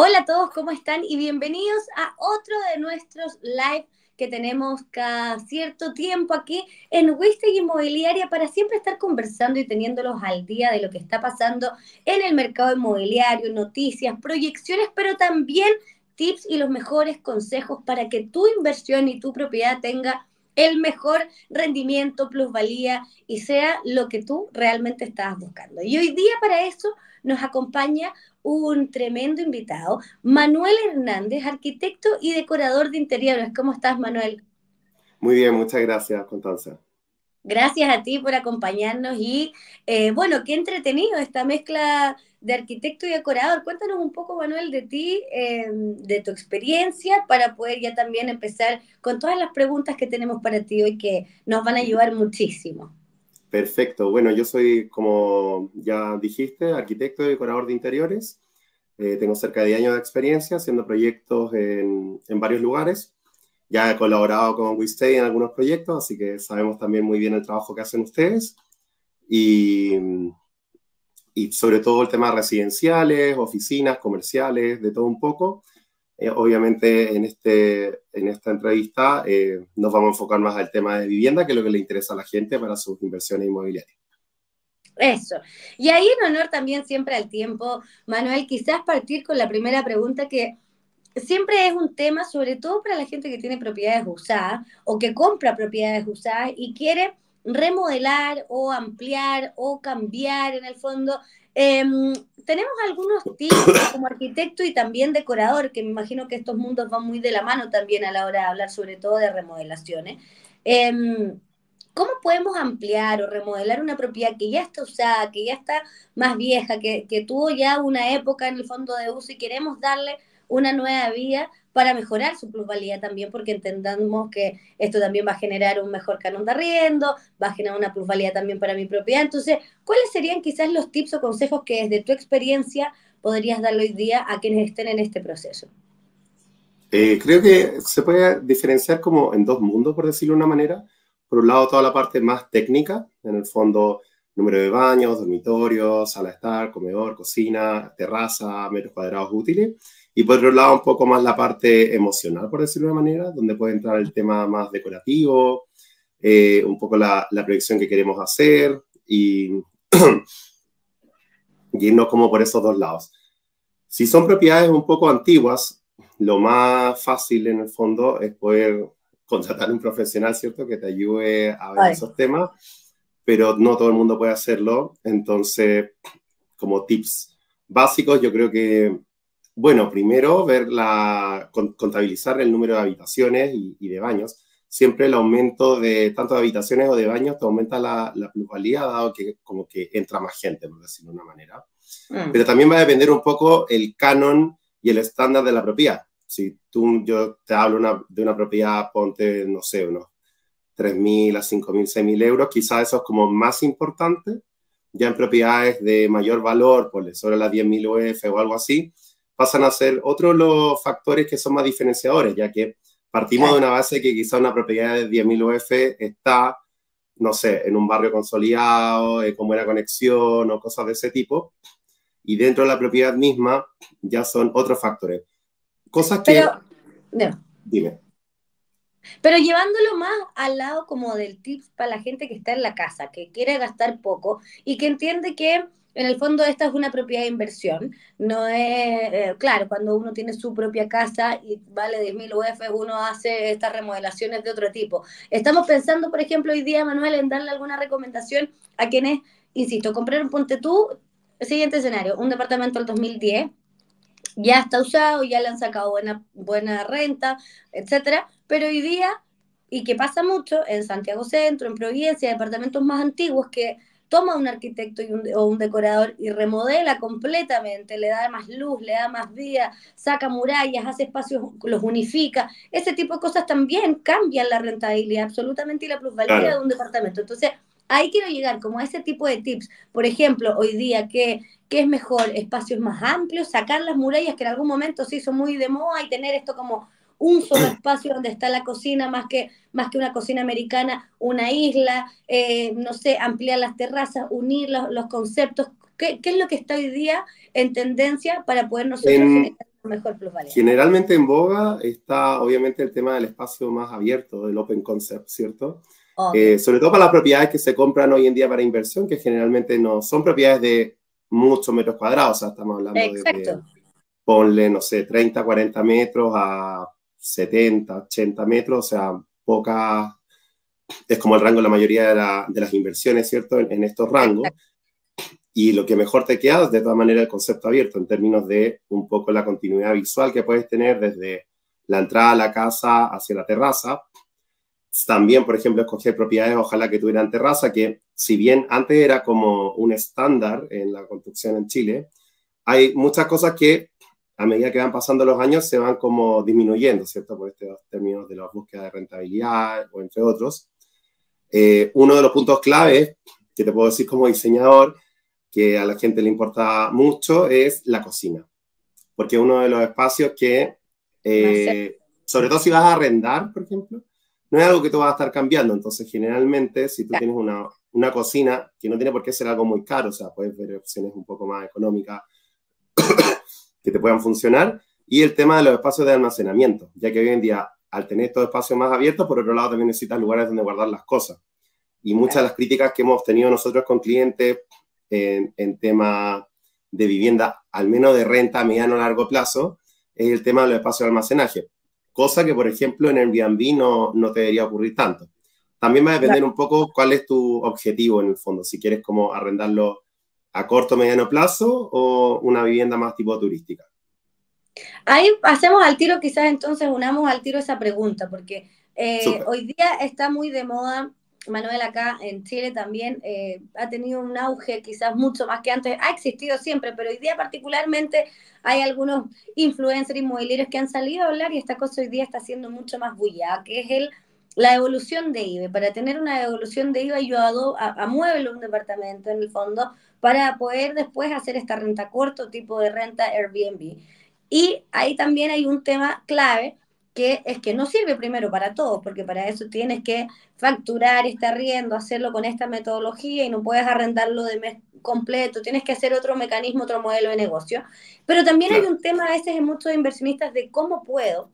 Hola a todos, ¿cómo están? Y bienvenidos a otro de nuestros live que tenemos cada cierto tiempo aquí en Wistek Inmobiliaria para siempre estar conversando y teniéndolos al día de lo que está pasando en el mercado inmobiliario, noticias, proyecciones, pero también tips y los mejores consejos para que tu inversión y tu propiedad tenga el mejor rendimiento, plusvalía y sea lo que tú realmente estabas buscando. Y hoy día para eso nos acompaña un tremendo invitado, Manuel Hernández, arquitecto y decorador de interiores. ¿Cómo estás, Manuel? Muy bien, muchas gracias, Constanza. Gracias a ti por acompañarnos y bueno, qué entretenido esta mezcla de arquitecto y decorador. Cuéntanos un poco, Manuel, de ti, de tu experiencia, para poder ya también empezar con todas las preguntas que tenemos para ti hoy que nos van a ayudar muchísimo. Perfecto. Bueno, yo soy, como ya dijiste, arquitecto y decorador de interiores. Tengo cerca de 10 años de experiencia haciendo proyectos en varios lugares. Ya he colaborado con Wistek en algunos proyectos, así que sabemos también muy bien el trabajo que hacen ustedes. Y, y sobre todo el tema residenciales, oficinas, comerciales, de todo un poco. Obviamente en esta entrevista nos vamos a enfocar más al tema de vivienda, que es lo que le interesa a la gente para sus inversiones inmobiliarias. Eso. Y ahí en honor también siempre al tiempo, Manuel, quizás partir con la primera pregunta que siempre es un tema, sobre todo para la gente que tiene propiedades usadas o que compra propiedades usadas y quiere remodelar o ampliar o cambiar en el fondo. Eh, Tenemos algunos tips como arquitecto y también decorador, que me imagino que estos mundos van muy de la mano también a la hora de hablar sobre todo de remodelaciones. Eh, ¿Cómo podemos ampliar o remodelar una propiedad que ya está usada, que ya está más vieja, que tuvo ya una época en el fondo de uso y queremos darle una nueva vía para mejorar su plusvalía también, porque entendamos que esto también va a generar un mejor canon de arriendo, va a generar una plusvalía también para mi propiedad? Entonces, ¿cuáles serían quizás los tips o consejos que desde tu experiencia podrías darle hoy día a quienes estén en este proceso? Creo que se puede diferenciar como en dos mundos, por decirlo de una manera. Por un lado, toda la parte más técnica, en el fondo, número de baños, dormitorios, sala de estar, comedor, cocina, terraza, metros cuadrados útiles. Y por otro lado, un poco más la parte emocional, por decirlo de una manera, donde puede entrar el tema más decorativo, un poco la proyección que queremos hacer y, y irnos como por esos dos lados. Si son propiedades un poco antiguas, lo más fácil en el fondo es poder contratar un profesional, ¿cierto? Que te ayude a ver Ay. esos temas, pero no todo el mundo puede hacerlo. Entonces, como tips básicos, yo creo que, bueno, primero contabilizar el número de habitaciones y de baños. Siempre el aumento de tanto de habitaciones o de baños te aumenta la plusvalía, dado que como que entra más gente, por decirlo de una manera. Pero Mm. también va a depender un poco el canon y el estándar de la propiedad. Si yo te hablo de una propiedad, ponte, no sé, unos 3.000 a 5.000, 6.000 euros, quizás eso es como más importante. Ya en propiedades de mayor valor, por sobre las 10.000 UF o algo así, pasan a ser otros los factores que son más diferenciadores, ya que partimos de Claro. una base que quizá una propiedad de 10.000 UF está, no sé, en un barrio consolidado, con buena conexión o cosas de ese tipo, y dentro de la propiedad misma ya son otros factores. Cosas que, Pero, no. dime. Pero llevándolo más al lado como del tips para la gente que está en la casa, que quiere gastar poco y que entiende que en el fondo esta es una propiedad de inversión. No es, claro, cuando uno tiene su propia casa y vale 10.000 UF, uno hace estas remodelaciones de otro tipo. Estamos pensando, por ejemplo, hoy día, Manuel, en darle alguna recomendación a quienes, insisto, compraron, ponte tú, siguiente escenario, un departamento del 2010 ya está usado, ya le han sacado buena renta, etcétera, pero hoy día, y que pasa mucho en Santiago Centro, en Providencia, departamentos más antiguos que toma un arquitecto o un decorador y remodela completamente, le da más luz, le da más vida, saca murallas, hace espacios, los unifica, ese tipo de cosas también cambian la rentabilidad absolutamente y la plusvalía de Claro. un departamento. Entonces, ahí quiero llegar como a ese tipo de tips. Por ejemplo, hoy día que es mejor espacios más amplios, sacar las murallas que en algún momento se hizo muy de moda y tener esto como un solo espacio donde está la cocina, más que una cocina americana, una isla, no sé, ampliar las terrazas, unir los conceptos. ¿Qué es lo que está hoy día en tendencia para poder nosotros En, generar mejor plusvalía. Generalmente en boga está obviamente el tema del espacio más abierto, del open concept, ¿cierto? Okay. Sobre todo para las propiedades que se compran hoy en día para inversión, que generalmente no son propiedades de muchos metros cuadrados, o sea, estamos hablando Exacto. ponle, no sé, 30, 40 metros a 70, 80 metros, o sea, pocas, es como el rango de la mayoría de las inversiones, ¿cierto? En estos rangos. Exacto. Y lo que mejor te queda es, de todas maneras, el concepto abierto, en términos de un poco la continuidad visual que puedes tener desde la entrada a la casa hacia la terraza. También, por ejemplo, escoger propiedades, ojalá que tuvieran terraza, que si bien antes era como un estándar en la construcción en Chile, hay muchas cosas que a medida que van pasando los años se van como disminuyendo, ¿cierto? Por estos términos de la búsqueda de rentabilidad o entre otros. Uno de los puntos clave que te puedo decir como diseñador, que a la gente le importa mucho, es la cocina. Porque uno de los espacios que, sobre todo si vas a arrendar, por ejemplo, no es algo que tú vas a estar cambiando. Entonces, generalmente, si tú tienes una cocina, que no tiene por qué ser algo muy caro, o sea, puedes ver opciones un poco más económicas que te puedan funcionar, y el tema de los espacios de almacenamiento, ya que hoy en día, al tener estos espacios más abiertos, por otro lado también necesitas lugares donde guardar las cosas. Y muchas de las críticas que hemos tenido nosotros con clientes en tema de vivienda, al menos de renta a mediano o largo plazo, es el tema de los espacios de almacenaje, cosa que, por ejemplo, en Airbnb no te debería ocurrir tanto. También va a depender un poco cuál es tu objetivo en el fondo, si quieres como arrendarlo a corto o mediano plazo o una vivienda más tipo turística. Ahí hacemos al tiro, quizás entonces unamos al tiro esa pregunta, porque Súper. hoy día está muy de moda, Manuel, acá en Chile también ha tenido un auge quizás mucho más que antes, ha existido siempre, pero hoy día particularmente hay algunos influencers inmobiliarios que han salido a hablar y esta cosa hoy día está siendo mucho más bullada, que es la devolución de IVA. Para tener una devolución de IVA yo amueblo un departamento en el fondo para poder después hacer esta renta corto, tipo de renta Airbnb. Y ahí también hay un tema clave, que es que no sirve primero para todos, porque para eso tienes que facturar este arriendo, hacerlo con esta metodología y no puedes arrendarlo de mes completo, tienes que hacer otro mecanismo, otro modelo de negocio. Pero también hay Claro. un tema a veces en muchos inversionistas de cómo puedo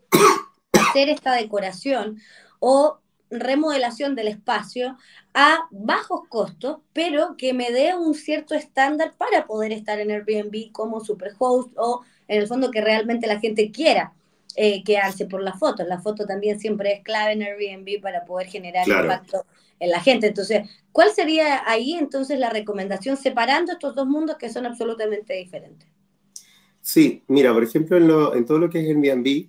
hacer esta decoración o remodelación del espacio a bajos costos, pero que me dé un cierto estándar para poder estar en Airbnb como superhost o en el fondo que realmente la gente quiera quedarse por la foto. La foto también siempre es clave en Airbnb para poder generar Claro. impacto en la gente. Entonces, ¿cuál sería ahí entonces la recomendación separando estos dos mundos que son absolutamente diferentes? Sí, mira, por ejemplo, en todo lo que es Airbnb,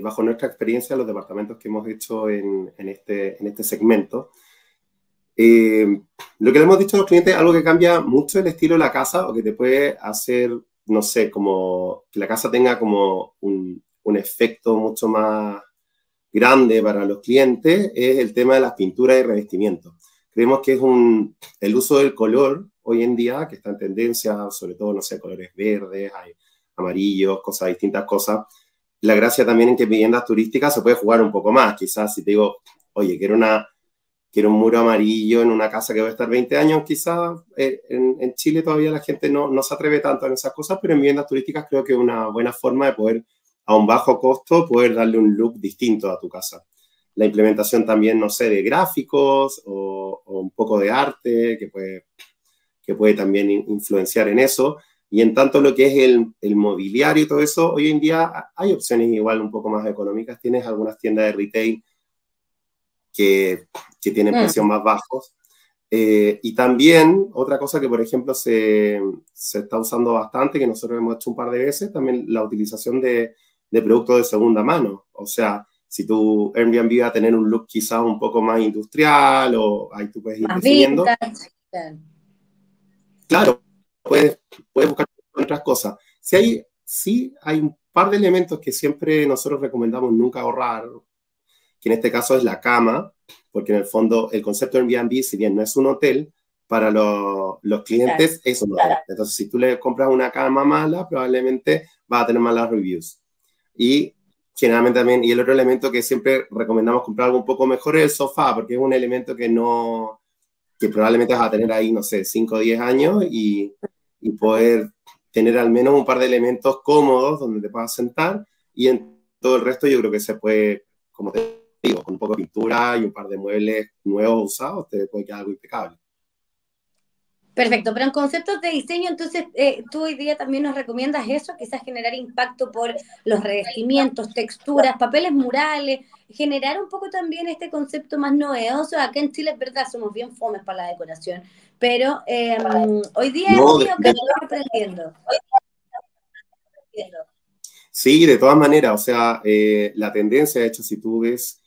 bajo nuestra experiencia, los departamentos que hemos hecho en este segmento, lo que le hemos dicho a los clientes es algo que cambia mucho el estilo de la casa o que te puede hacer, no sé, como que la casa tenga como un efecto mucho más grande para los clientes, es el tema de las pinturas y revestimientos. Creemos que es el uso del color hoy en día, que está en tendencia, sobre todo, no sé, colores verdes, hay amarillos, cosas, distintas cosas. La gracia también en que en viviendas turísticas se puede jugar un poco más. Quizás si te digo, oye, quiero un muro amarillo en una casa que va a estar 20 años, quizás en Chile todavía la gente no se atreve tanto en esas cosas, pero en viviendas turísticas creo que es una buena forma de poder, a un bajo costo, poder darle un look distinto a tu casa. La implementación también, no sé, de gráficos o un poco de arte que puede también influenciar en eso. Y en tanto lo que es el mobiliario y todo eso, hoy en día hay opciones igual un poco más económicas. Tienes algunas tiendas de retail que tienen precios más bajos. Y también otra cosa que, por ejemplo, se está usando bastante, que nosotros hemos hecho un par de veces, también la utilización de productos de segunda mano. O sea, si tu Airbnb va a tener un look quizás un poco más industrial o ahí tú puedes ir Más definiendo. vintage. Claro, puedes buscar otras cosas. Sí hay un par de elementos que siempre nosotros recomendamos nunca ahorrar, que en este caso es la cama, porque en el fondo el concepto de Airbnb, si bien no es un hotel, para los clientes es un hotel. Entonces, si tú le compras una cama mala, probablemente vas a tener malas reviews. Y generalmente también, y el otro elemento que siempre recomendamos comprar algo un poco mejor es el sofá, porque es un elemento que probablemente vas a tener ahí, no sé, 5 o 10 años y poder tener al menos un par de elementos cómodos donde te puedas sentar, y en todo el resto yo creo que se puede, como te digo, con un poco de pintura y un par de muebles nuevos usados, te puede quedar algo impecable. Perfecto, pero en conceptos de diseño, entonces tú hoy día también nos recomiendas eso, quizás generar impacto por los revestimientos, texturas, papeles murales, generar un poco también este concepto más novedoso. Acá en Chile es verdad, somos bien fomes para la decoración, pero hoy día No, sí o que estoy aprendiendo. sí, de todas maneras, o sea, la tendencia, de hecho, si tú ves,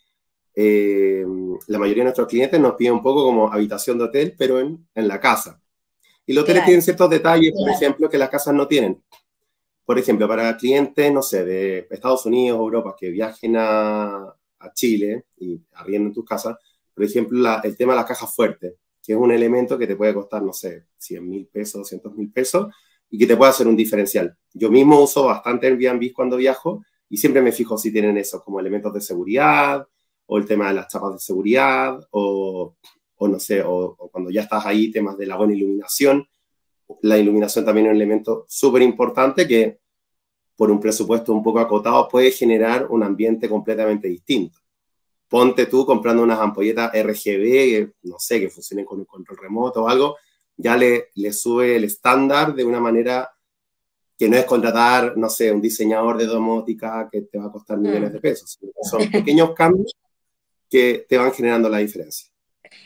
la mayoría de nuestros clientes nos piden un poco como habitación de hotel, pero en la casa. Y los hoteles Claro, tienen ciertos detalles, por ejemplo, que las casas no tienen. Por ejemplo, para clientes, no sé, de Estados Unidos o Europa que viajen a Chile y arrienden tus casas, por ejemplo, el tema de las cajas fuertes, que es un elemento que te puede costar, no sé, 100.000 pesos, 200.000 pesos, y que te puede hacer un diferencial. Yo mismo uso bastante Airbnb cuando viajo y siempre me fijo si tienen eso como elementos de seguridad, o el tema de las chapas de seguridad, o no sé, o cuando ya estás ahí, temas de la buena iluminación. La iluminación también es un elemento súper importante que por un presupuesto un poco acotado puede generar un ambiente completamente distinto. Ponte tú comprando unas ampolletas RGB, no sé, que funcionen con un control remoto o algo, ya le sube el estándar de una manera que no es contratar, no sé, un diseñador de domótica que te va a costar millones de pesos. Son pequeños cambios que te van generando la diferencia.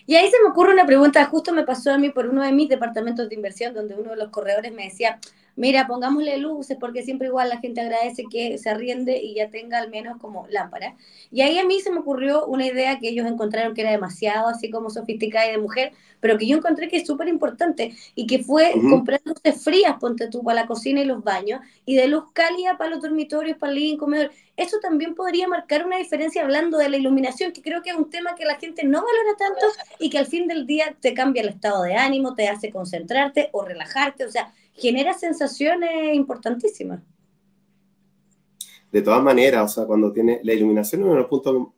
y ahí se me ocurre una pregunta, justo me pasó a mí por uno de mis departamentos de inversión, donde uno de los corredores me decía, mira, pongámosle luces, porque siempre igual la gente agradece que se arriende y ya tenga al menos como lámpara. Y ahí a mí se me ocurrió una idea que ellos encontraron que era demasiado así como sofisticada y de mujer, pero que yo encontré que es súper importante, y que fue comprar luces frías, ponte tú, para la cocina y los baños, y de luz cálida para los dormitorios, para el living, comedor. Eso también podría marcar una diferencia hablando de la iluminación, que creo que es un tema que la gente no valora tanto y que al fin del día te cambia el estado de ánimo, te hace concentrarte o relajarte, o sea, genera sensaciones importantísimas. De todas maneras, o sea, cuando tiene la iluminación es uno de los puntos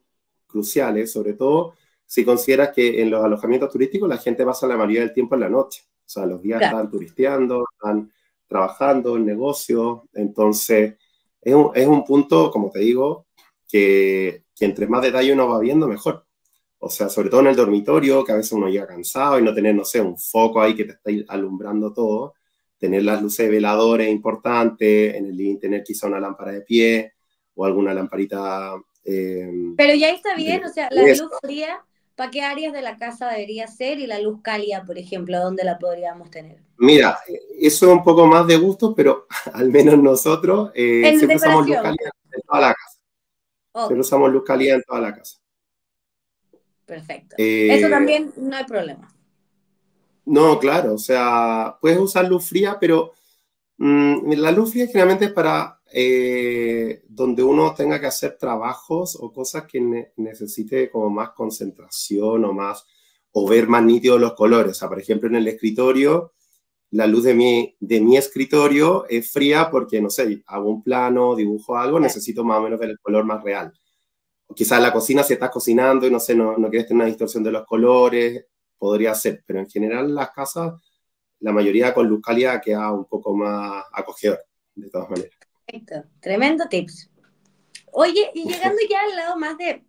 cruciales, sobre todo si consideras que en los alojamientos turísticos la gente pasa la mayoría del tiempo en la noche. O sea, los días Claro. están turisteando, están trabajando en negocios, entonces es un punto, como te digo, que entre más detalle uno va viendo, mejor. O sea, sobre todo en el dormitorio, que a veces uno llega cansado y no tener, no sé, un foco ahí que te está alumbrando todo. Tener las luces de velador es importante, en el living tener quizá una lámpara de pie o alguna lamparita Pero ya está bien, de o sea, la mesa. luz fría, ¿para qué áreas de la casa debería ser? Y la luz cálida, por ejemplo, ¿dónde la podríamos tener? Mira, eso es un poco más de gusto, pero al menos nosotros En siempre usamos luz decoración. cálida en toda la casa. Siempre Obvio, usamos luz cálida en toda la casa. perfecto. Eso Eh, también no hay problema. no, claro, o sea, puedes usar luz fría, pero la luz fría generalmente es para donde uno tenga que hacer trabajos o cosas que necesite como más concentración o ver más nítidos los colores. O sea, por ejemplo, en el escritorio, la luz de mi escritorio es fría porque, no sé, hago un plano, dibujo algo, Claro. necesito más o menos ver el color más real. O quizás en la cocina si estás cocinando y no sé, no quieres tener una distorsión de los colores, podría ser, pero en general las casas la mayoría con luz cálida queda un poco más acogedor, de todas maneras. Perfecto. Tremendo tips. Oye, y llegando ya al lado más de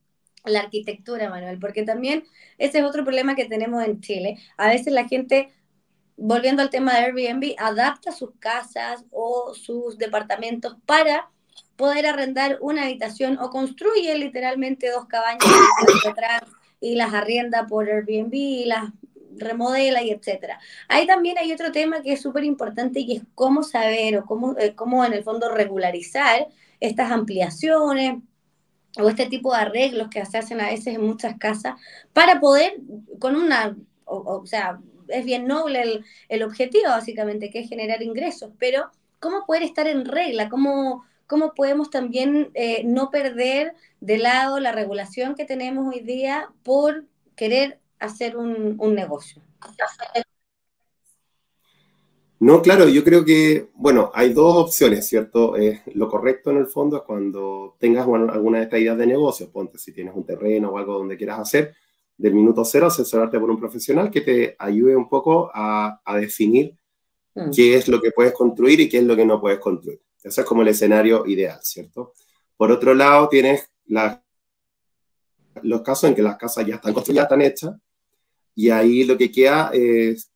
la arquitectura, Manuel, porque también ese es otro problema que tenemos en Chile. A veces la gente, volviendo al tema de Airbnb, adapta sus casas o sus departamentos para poder arrendar una habitación, o construye literalmente dos cabañas en el patio atrás y las arrienda por Airbnb y las remodela y etcétera. Ahí también hay otro tema que es súper importante, y es cómo saber o cómo en el fondo regularizar estas ampliaciones o este tipo de arreglos que se hacen a veces en muchas casas para poder, con una, o sea, es bien noble el objetivo básicamente, que es generar ingresos, pero cómo poder estar en regla, cómo podemos también no perder de lado la regulación que tenemos hoy día por querer hacer un negocio. No, claro, yo creo que, bueno, hay dos opciones, ¿cierto? Lo correcto en el fondo es cuando tengas alguna de estas ideas de negocio, ponte si tienes un terreno o algo donde quieras hacer, del minuto cero asesorarte por un profesional que te ayude un poco a definir qué es lo que puedes construir y qué es lo que no puedes construir. Eso es como el escenario ideal, ¿cierto? Por otro lado, tienes los casos en que las casas ya están construidas, están hechas, y ahí lo que queda es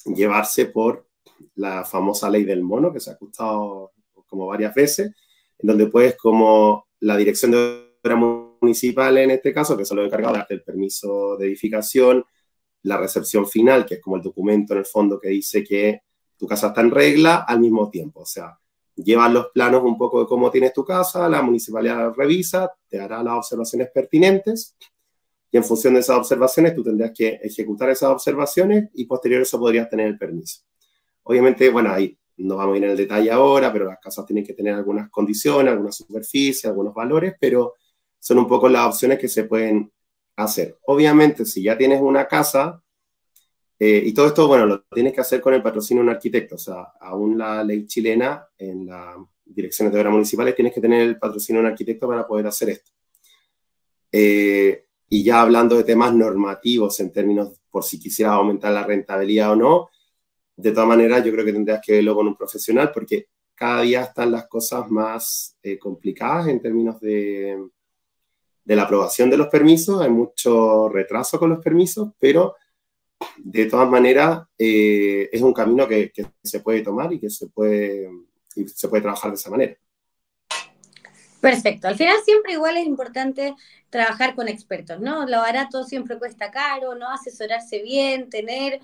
llevarse por la famosa ley del mono, que se ha escuchado como varias veces, en donde puedes, como la dirección de obra municipal en este caso, que son los encargados de darte el permiso de edificación, la recepción final, que es como el documento en el fondo que dice que tu casa está en regla, al mismo tiempo. O sea, llevas los planos un poco de cómo tienes tu casa, la municipalidad revisa, te hará las observaciones pertinentes, y en función de esas observaciones tú tendrás que ejecutar esas observaciones y posterior a eso podrías tener el permiso. Obviamente, bueno, ahí no vamos a ir en el detalle ahora, pero las casas tienen que tener algunas condiciones, algunas superficies, algunos valores, pero son un poco las opciones que se pueden hacer. Obviamente, si ya tienes una casa, y todo esto, bueno, lo tienes que hacer con el patrocinio de un arquitecto, o sea, aún la ley chilena, en las direcciones de obras municipales, tienes que tener el patrocinio de un arquitecto para poder hacer esto. Y ya hablando de temas normativos en términos por si quisieras aumentar la rentabilidad o no, de todas maneras yo creo que tendrías que verlo con un profesional porque cada día están las cosas más complicadas en términos de la aprobación de los permisos, hay mucho retraso con los permisos, pero de todas maneras es un camino que se puede tomar y que se puede trabajar de esa manera. Perfecto. Al final siempre igual es importante trabajar con expertos, ¿no? Lo barato siempre cuesta caro, ¿no? Asesorarse bien, tener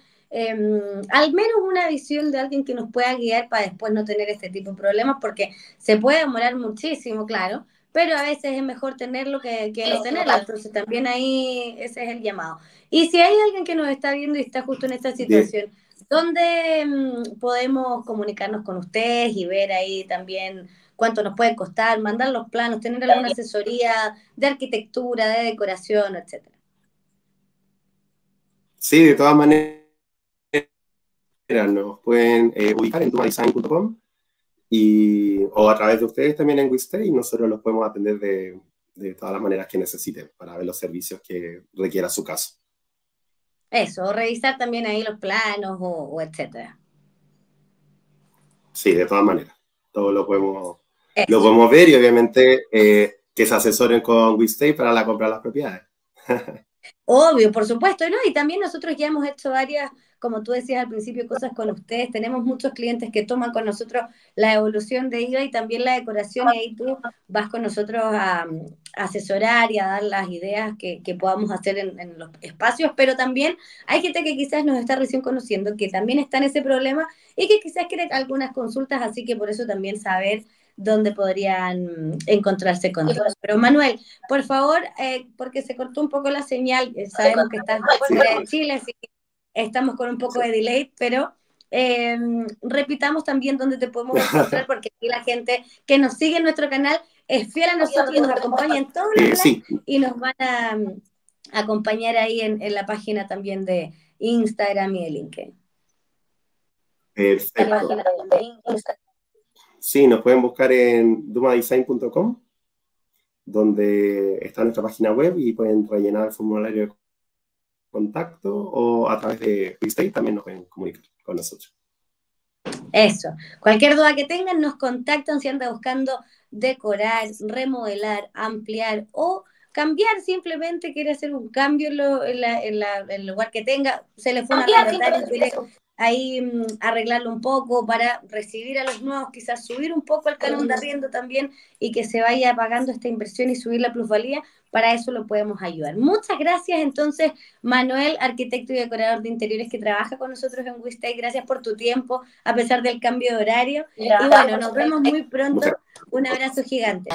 al menos una visión de alguien que nos pueda guiar para después no tener este tipo de problemas, porque se puede demorar muchísimo, claro, pero a veces es mejor tenerlo que no tenerlo. Entonces también ahí ese es el llamado. Y si hay alguien que nos está viendo y está justo en esta situación, ¿dónde podemos comunicarnos con ustedes y ver ahí también cuánto nos puede costar, mandar los planos, tener alguna asesoría de arquitectura, de decoración, etcétera? Sí, de todas maneras nos pueden ubicar en dumadesign.com o a través de ustedes también en WeStay y nosotros los podemos atender de todas las maneras que necesiten para ver los servicios que requiera su caso. Eso, revisar también ahí los planos o etcétera. Sí, de todas maneras. Todo lo podemos ver y obviamente que se asesoren con WeStay para la compra de las propiedades. Obvio, por supuesto, ¿no? Y también nosotros ya hemos hecho varias, como tú decías al principio, cosas con ustedes. Tenemos muchos clientes que toman con nosotros la evolución de IVA y también la decoración, y ahí tú vas con nosotros a asesorar y a dar las ideas que podamos hacer en los espacios, pero también hay gente que quizás nos está recién conociendo, que también está en ese problema y que quizás quiere algunas consultas, así que por eso también saber dónde podrían encontrarse con todos. Pero Manuel, por favor, porque se cortó un poco la señal, sabemos que estás fuera de Chile, así que estamos con un poco de delay, pero repitamos también dónde te podemos encontrar, porque aquí la gente que nos sigue en nuestro canal es fiel a nosotros, nos acompaña en todos los lives y nos van a acompañar ahí en la página también de Instagram y de LinkedIn. Perfecto. Sí, nos pueden buscar en dumadesign.com, donde está nuestra página web y pueden rellenar el formulario de contacto o a través de WeStay también nos pueden comunicar con nosotros. Eso. Cualquier duda que tengan, nos contactan si andan buscando decorar, remodelar, ampliar o cambiar, simplemente quiere hacer un cambio en el lugar que tenga, se le fue una secretaria y quiere ahí arreglarlo un poco para recibir a los nuevos, quizás subir un poco el canon de arriendo también y que se vaya pagando esta inversión y subir la plusvalía, para eso lo podemos ayudar. Muchas gracias entonces, Manuel, arquitecto y decorador de interiores que trabaja con nosotros en WeStay, gracias por tu tiempo a pesar del cambio de horario y bueno, nos vemos muy pronto, un abrazo gigante.